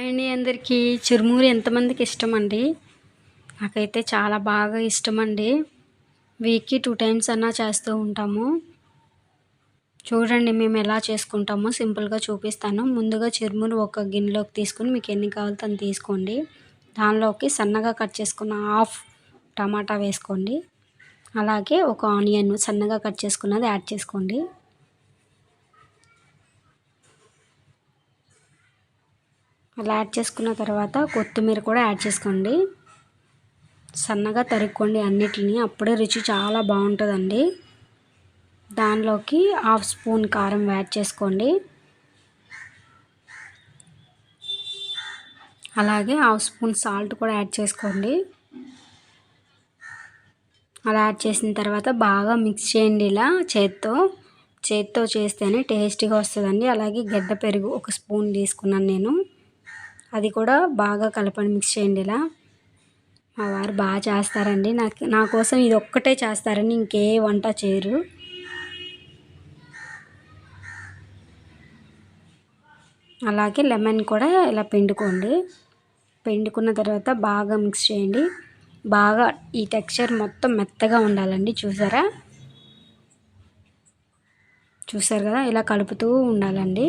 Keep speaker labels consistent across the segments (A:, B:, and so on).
A: Hi అండి అందరికీ. చిరుమూరి ఎంతమందికి ఇష్టమండి? నాకైతే చాలా బాగా ఇష్టమండి. వీక్‌కి 2 టైమ్స్ అన్నా చేస్తూ ఉంటాము. చూడండి మేము ఎలా చేసుకుంటామో సింపుల్‌గా చూపిస్తాను. ముందుగా చిరుములు ఒక గిన్నెలోకి తీసుకొని మీకు ఎన్ని కావాలో అన్ని తీసుకోండి. దానిలోకి సన్నగా కట్ చేసుకున్న హాఫ్ టమాటా వేసుకోండి. అలాగే ఒక ఆనియన్ సన్నగా కట్ చేసుకున్నది యాడ్ చేసుకోండి. అలా యాడ్ చేసుకున్న తర్వాత కొత్తిమీర కూడా యాడ్ చేసుకోండి. సన్నగా తరుక్కోండి అన్నిటిని, అప్పుడే రుచి చాలా బాగుంటుందండి. దానిలోకి హాఫ్ స్పూన్ కారం యాడ్ చేసుకోండి. అలాగే హాఫ్ స్పూన్ సాల్ట్ కూడా యాడ్ చేసుకోండి. అలా యాడ్ చేసిన తర్వాత బాగా మిక్స్ చేయండి. ఇలా చేత్తో చేస్తేనే టేస్టీగా వస్తుందండి. అలాగే గడ్డ పెరుగు ఒక స్పూన్ తీసుకున్నాను నేను, అది కూడా బాగా కలపండి, మిక్స్ చేయండి. ఇలా మా వారు బాగా చేస్తారండి. నా కోసం ఇది ఒక్కటే చేస్తారండి, ఇంకే వంట చేయరు. అలాగే లెమన్ కూడా ఇలా పిండుకోండి. పిండుకున్న తర్వాత బాగా మిక్స్ చేయండి. బాగా ఈ టెక్స్చర్ మొత్తం మెత్తగా ఉండాలండి. చూసారు కదా, ఇలా కలుపుతూ ఉండాలండి.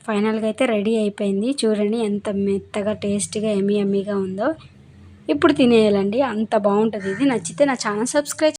A: ఫైనల్గా అయితే రెడీ అయిపోయింది. చూడండి ఎంత మెత్తగా టేస్టీగా యమ్మీగా ఉందో. ఇప్పుడు తినేయాలండి, అంత బాగుంటుంది ఇది. నచ్చితే నా ఛానల్ సబ్స్క్రైబ్